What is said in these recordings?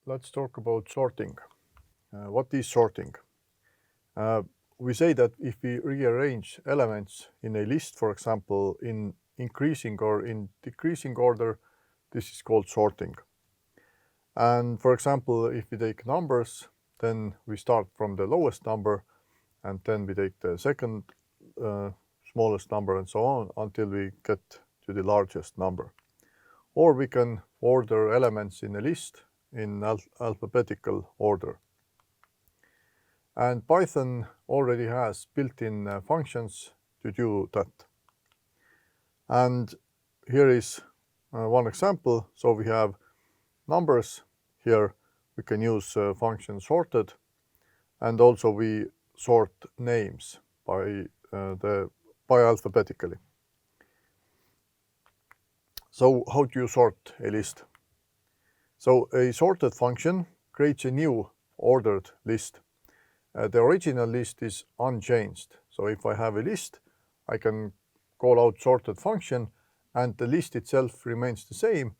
let's talk about sorting. What is sorting? We say that if we rearrange elements in a list, for example, in increasing or in decreasing order, this is called sorting. And for example, if we take numbers, then we start from the lowest number and then we take the second smallest number and so on until we get to the largest number. Or we can order elements in a list in alphabetical order. And Python already has built-in functions to do that. And here is one example. So we have numbers here. We can use function sorted, and also we sort names by alphabetically. So how do you sort a list? So a sorted function creates a new ordered list. The original list is unchanged. So if I have a list, I can call out sorted function and the list itself remains the same,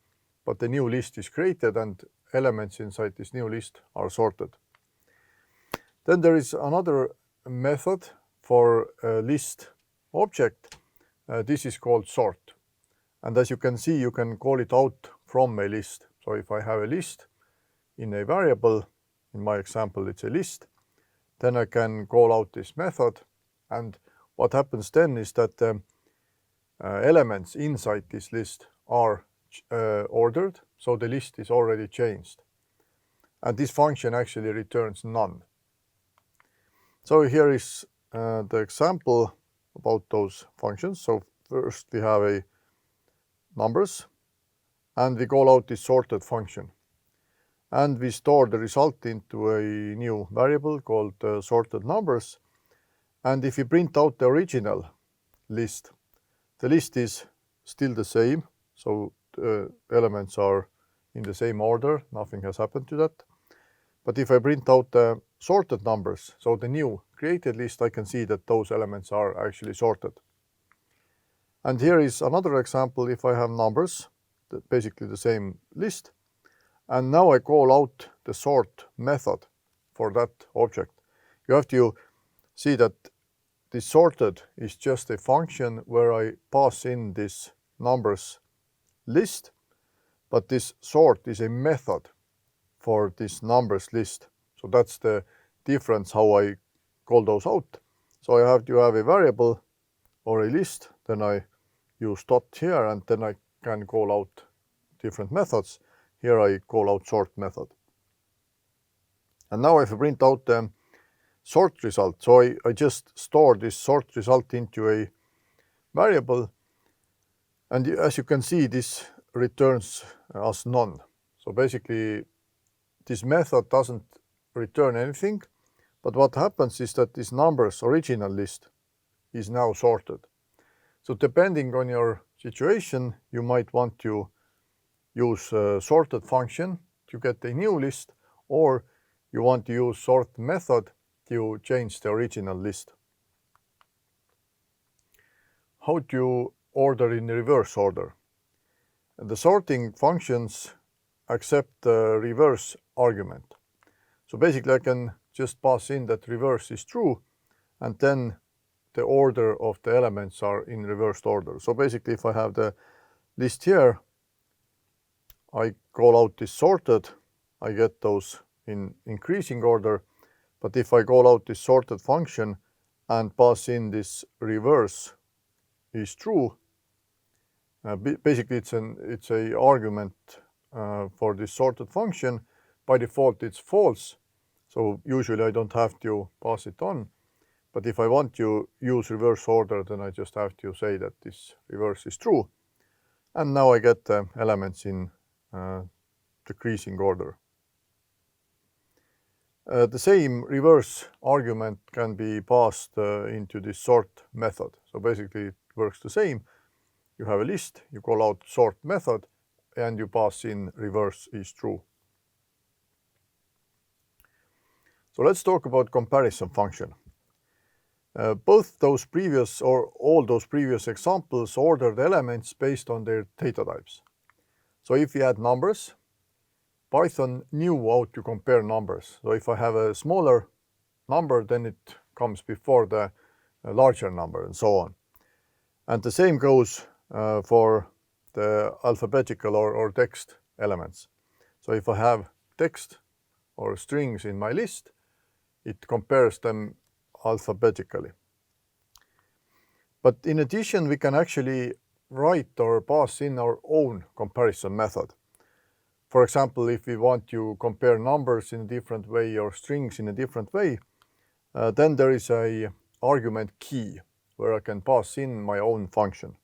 but the new list is created and elements inside this new list are sorted. Then there is another method for a list object. This is called sort. And as you can see, you can call it out from a list. So if I have a list in a variable, in my example it's a list, then I can call out this method. And what happens then is that the elements inside this list are ordered, so the list is already changed. And this function actually returns none. So here is the example about those functions. So first we have a numbers and we call out this sorted function. And we store the result into a new variable called sorted numbers. And if we print out the original list, the list is still the same. So the elements are in the same order. Nothing has happened to that. But if I print out the sorted numbers, so the new created list, I can see that those elements are actually sorted. And here is another example. If I have numbers, basically the same list, and now I call out the sort method for that object. You have to see that this sorted is just a function where I pass in this numbers list, but this sort is a method for this numbers list. So that's the difference how I call those out. So I have to have a variable or a list, then I use dot here, and then I can call out different methods. Here I call out sort method. And now if I print out the sort result, so I just store this sort result into a variable, and as you can see, this returns us none. So basically this method doesn't return anything, but what happens is that this numbers original list is now sorted. So depending on your situation, you might want to use a sorted function to get a new list, or you want to use sort method to change the original list. How do you order in reverse order? The sorting functions accept the reverse argument. So basically I can just pass in that reverse is true, and then the order of the elements are in reversed order. So basically if I have the list here, I call out this sorted, I get those in increasing order. But if I call out this sorted function and pass in this reverse is true, basically it's a argument for this sorted function. By default it's false, so usually I don't have to pass it on. But if I want to use reverse order, then I just have to say that this reverse is true. And now I get the elements in decreasing order. The same reverse argument can be passed into the sort method. So basically it works the same. You have a list, you call out sort method, and you pass in reverse is true. So let's talk about comparison function. Both those previous or all those previous examples ordered elements based on their data types. So if we add numbers, Python knew how to compare numbers. So if I have a smaller number, then it comes before the larger number and so on. And the same goes for the alphabetical or text elements. So if I have text or strings in my list, it compares them alphabetically. But in addition, we can actually write or pass in our own comparison method. For example, if we want to compare numbers in a different way or strings in a different way, then there is an argument key where I can pass in my own function.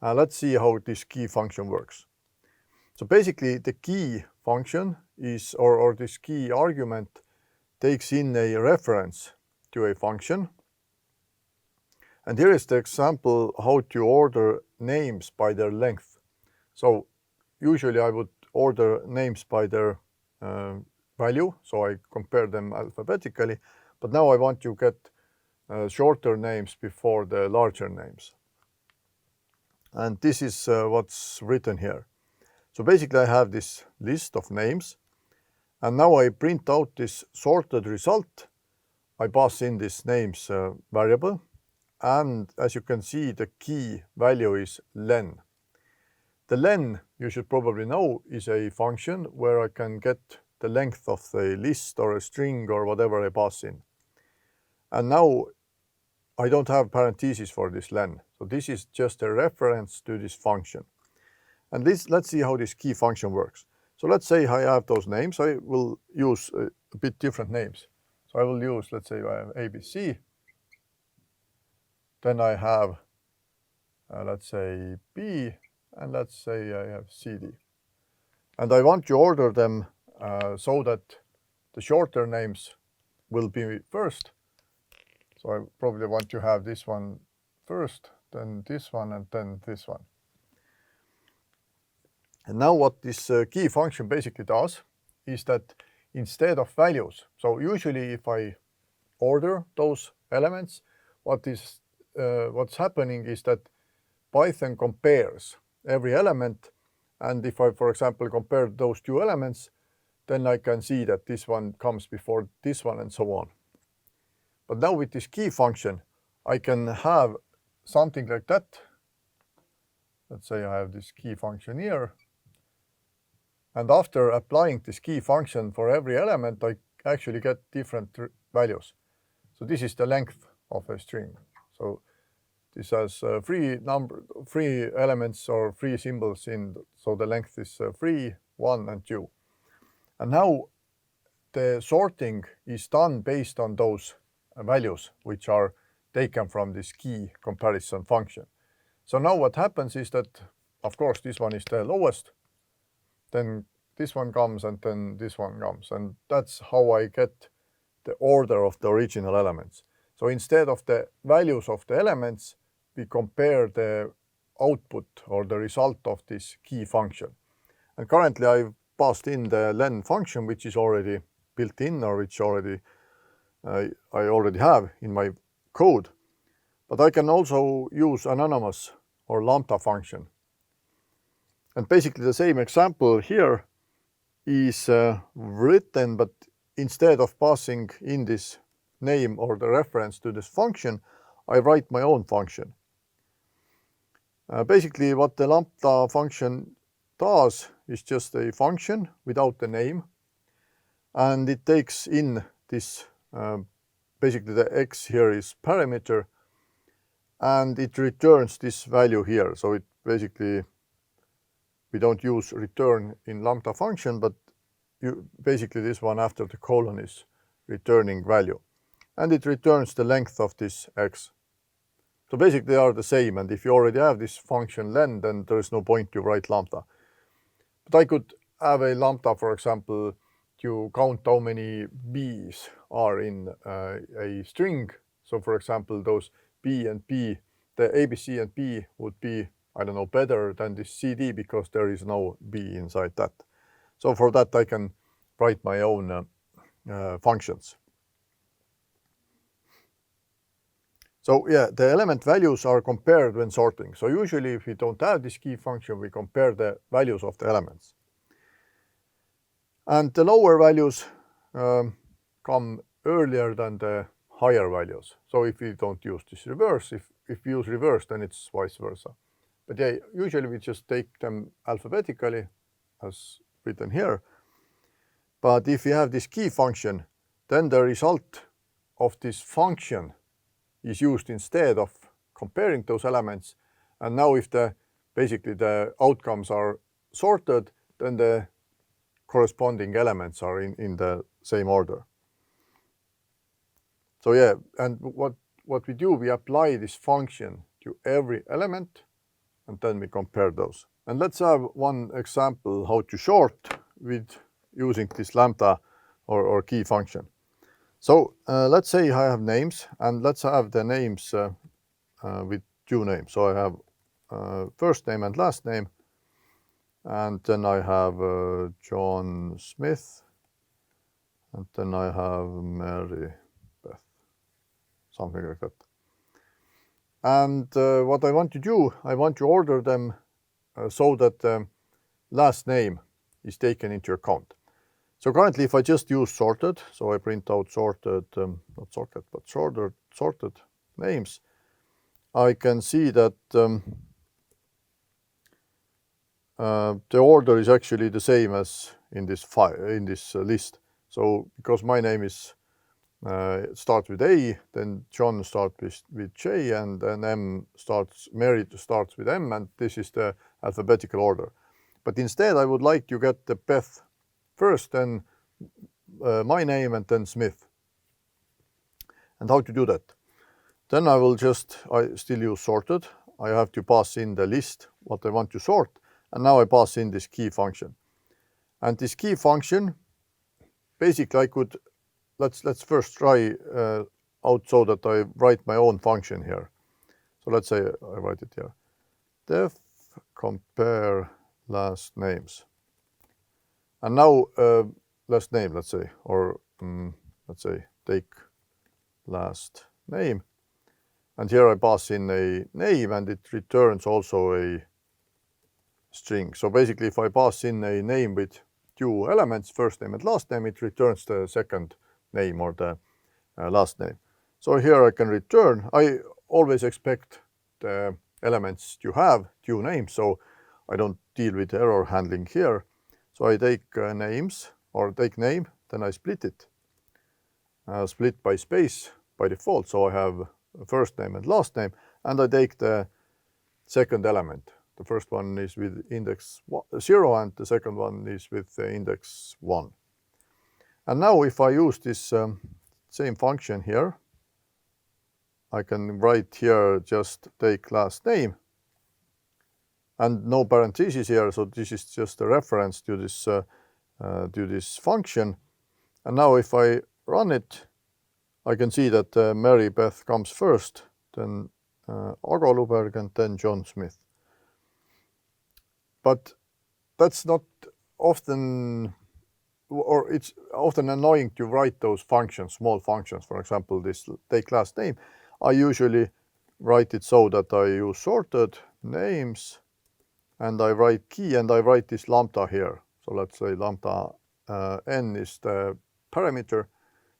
Let's see how this key function works. So basically the key function is, or this key argument takes in a reference to a function. And here is the example how to order names by their length. So usually I would order names by their value, so I compare them alphabetically, but now I want to get shorter names before the larger names. And this is what's written here. So basically I have this list of names, and now I print out this sorted result. I pass in this names variable, and as you can see, the key value is len. The len, you should probably know, is a function where I can get the length of the list or a string or whatever I pass in. And now I don't have parentheses for this len. So this is just a reference to this function. And let's see how this key function works. So let's say I have those names. I will use a bit different names. So I will use, let's say I have ABC. Then I have, let's say B, and let's say I have CD. And I want to order them so that the shorter names will be first. So I probably want to have this one first, then this one, and then this one. And now what this key function basically does is that instead of values, so usually if I order those elements, what's happening is that Python compares every element, and if I, for example, compare those two elements, then I can see that this one comes before this one and so on. But now with this key function, I can have something like that. Let's say I have this key function here. And after applying this key function for every element, I actually get different values. So this is the length of a string. So this has three elements or three symbols in, so the length is 3, 1, and 2. And now the sorting is done based on those values, which are taken from this key comparison function. So now what happens is that, of course, this one is the lowest, then this one comes, and then this one comes. And that's how I get the order of the original elements. So instead of the values of the elements, we compare the output or the result of this key function. And currently I've passed in the len function, which is already built in, or which I already have in my code. But I can also use anonymous or lambda function. And basically the same example here is written, but instead of passing in this name or the reference to this function, I write my own function. Basically what the lambda function does is just a function without the name, and it takes in this, basically the x here is parameter, and it returns this value here. So it basically, we don't use return in lambda function, but basically this one after the colon is returning value. And it returns the length of this x. So basically they are the same, and if you already have this function len, then there is no point to write lambda. But I could have a lambda, for example, to count how many b's are in a string. So for example, those b and p, the ABC and p would be, I don't know, better than this CD because there is no b inside that. So for that I can write my own functions. So yeah, the element values are compared when sorting. So usually if we don't have this key function, we compare the values of the elements. And the lower values come earlier than the higher values. So if we don't use this reverse, if we use reverse, then it's vice versa. But yeah, usually we just take them alphabetically as written here. But if we have this key function, then the result of this function is used instead of comparing those elements. And now if basically the outcomes are sorted, then the corresponding elements are in the same order. So yeah, and what we do, we apply this function to every element, and then we compare those. And let's have one example how to sort with using this lambda or key function. So let's say I have names, and let's have the names with two names. So I have first name and last name, and then I have John Smith, and then I have Mary Beth, something like that. And what I want to do, I want to order them so that the last name is taken into account. So currently, if I just use sorted, so I print out sorted, not sorted, but sorted names, I can see that the order is actually the same as in this list. So because my name is starts with A, then John starts with J, and then Mary starts with M, and this is the alphabetical order. But instead, I would like to get the Beth first, then my name, and then Smith. And how to do that? Then I still use sorted. I have to pass in the list, what I want to sort, and now I pass in this key function. And this key function, basically I could, let's first try out so that I write my own function here. So let's say I write it here. Def compare last names. And now last name, let's say, or let's say take last name. And here I pass in a name, and it returns also a string. So basically, if I pass in a name with two elements, first name and last name, it returns the second name or the last name. So here I can return. I always expect the elements to have two names, so I don't deal with error handling here. So I take names, or take name, then I split it. Split by space by default, so I have first name and last name, and I take the second element. The first one is with index 0, and the second one is with index 1. And now if I use this same function here, I can write here just take last name, and no parentheses here, so this is just a reference to this function. And now if I run it, I can see that Mary Beth comes first, then Ago Luberg, and then John Smith. But that's not often, or it's often annoying to write those functions, small functions. For example, this take last name. I usually write it so that I use sorted names, and I write key, and I write this lambda here. So let's say lambda n is the parameter.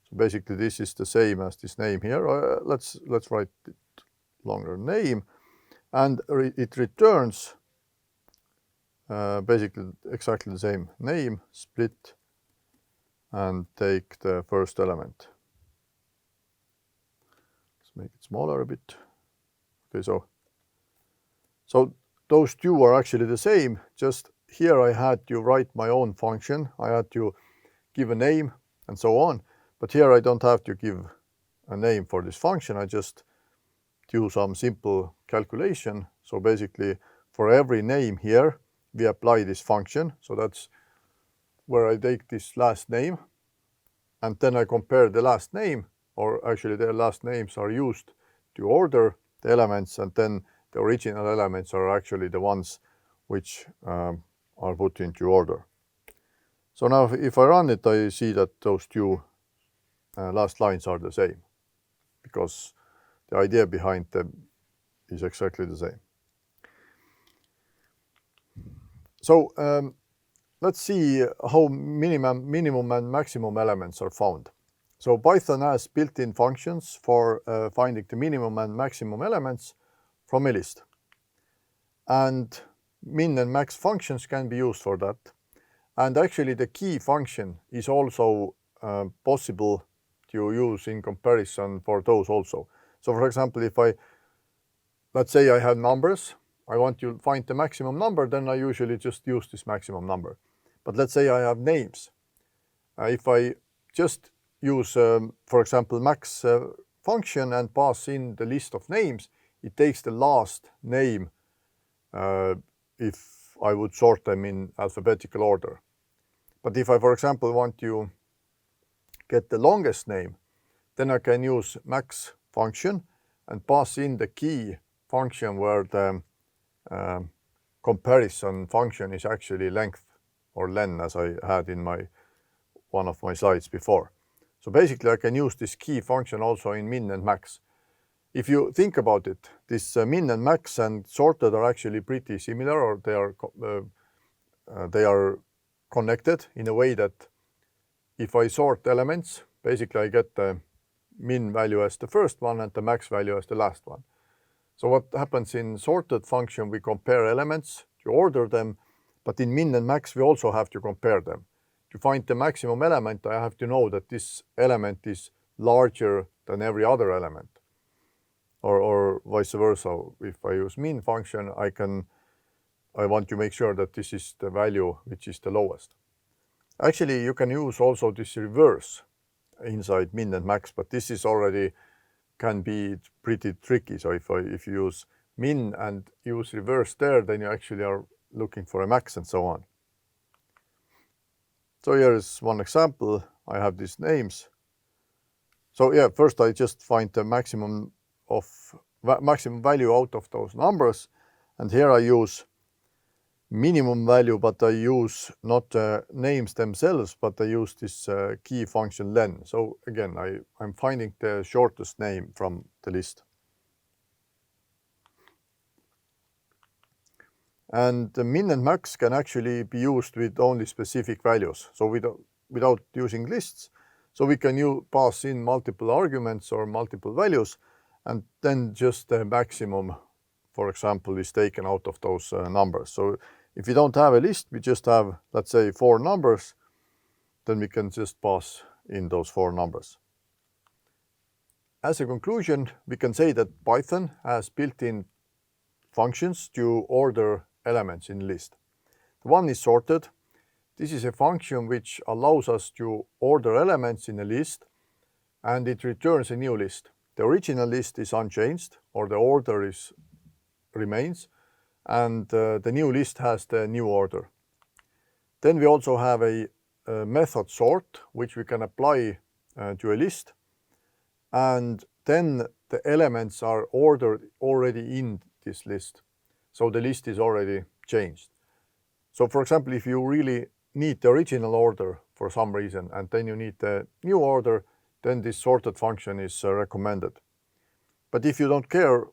So basically this is the same as this name here. Let's write it longer, name, and it returns basically exactly the same name, split, and take the first element. Let's make it smaller a bit. Okay, so those two are actually the same, just here I had to write my own function. I had to give a name and so on, but here I don't have to give a name for this function. I just do some simple calculation. So basically for every name here, we apply this function. So that's where I take this last name, and then I compare the last name, or actually the last names are used to order the elements, and then the original elements are actually the ones which are put into order. So now if I run it, I see that those two last lines are the same, because the idea behind them is exactly the same. So let's see how minimum and maximum elements are found. So Python has built-in functions for finding the minimum and maximum elements from a list. And min and max functions can be used for that. And actually the key function is also possible to use in comparison for those also. So for example, if let's say I have numbers, I want to find the maximum number, then I usually just use this maximum number. But let's say I have names. If I just use, for example, max function and pass in the list of names, it takes the last name if I would sort them in alphabetical order. But if I, for example, want to get the longest name, then I can use max function and pass in the key function where the comparison function is actually length or len, as I had in one of my slides before. So basically I can use this key function also in min and max. If you think about it, this min and max and sorted are actually pretty similar, or they are connected in a way that if I sort elements, basically I get the min value as the first one and the max value as the last one. So what happens in sorted function, we compare elements to order them, but in min and max we also have to compare them. To find the maximum element, I have to know that this element is larger than every other element. Or vice versa. If I use min function, I want to make sure that this is the value which is the lowest. Actually, you can use also this reverse inside min and max, but this is already can be pretty tricky. So if you use min and use reverse there, then you actually are looking for a max and so on. So here is one example. I have these names. So yeah, first I just find the maximum value out of those numbers, and here I use minimum value, but I use not names themselves, but I use this key function len. So again, I'm finding the shortest name from the list. And the min and max can actually be used with only specific values, so without using lists. So we can pass in multiple arguments or multiple values, and then just the maximum, for example, is taken out of those numbers. So if we don't have a list, we just have, let's say, 4 numbers, then we can just pass in those 4 numbers. As a conclusion, we can say that Python has built-in functions to order elements in a list. One is sorted. This is a function which allows us to order elements in a list, and it returns a new list. The original list is unchanged, or the order remains, and the new list has the new order. Then we also have a method sort, which we can apply to a list, and then the elements are ordered already in this list. So the list is already changed. So for example, if you really need the original order for some reason, and then you need the new order, then this sorted function is recommended. But if you don't care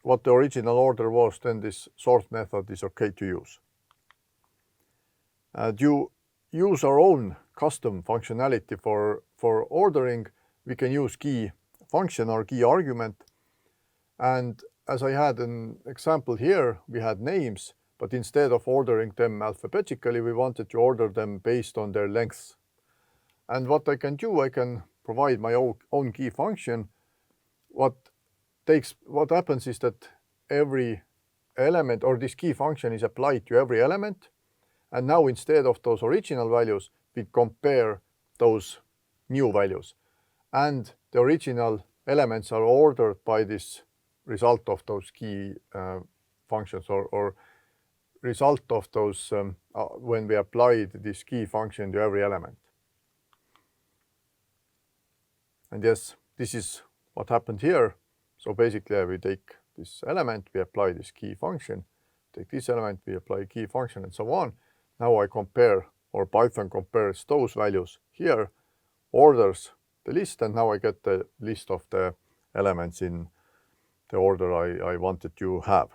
what the original order was, then this sort method is okay to use. To use our own custom functionality for ordering, we can use key function or key argument. And as I had an example here, we had names, but instead of ordering them alphabetically, we wanted to order them based on their lengths. And what I can do, I can provide my own key function. What happens is that every element, or this key function, is applied to every element. And now instead of those original values, we compare those new values. And the original elements are ordered by this result of those key functions, or result of those when we applied this key function to every element. And yes, this is what happened here. So basically we take this element, we apply this key function, take this element, we apply key function, and so on. Now I compare, or Python compares those values here, orders the list, and now I get the list of the elements in the order I wanted to have.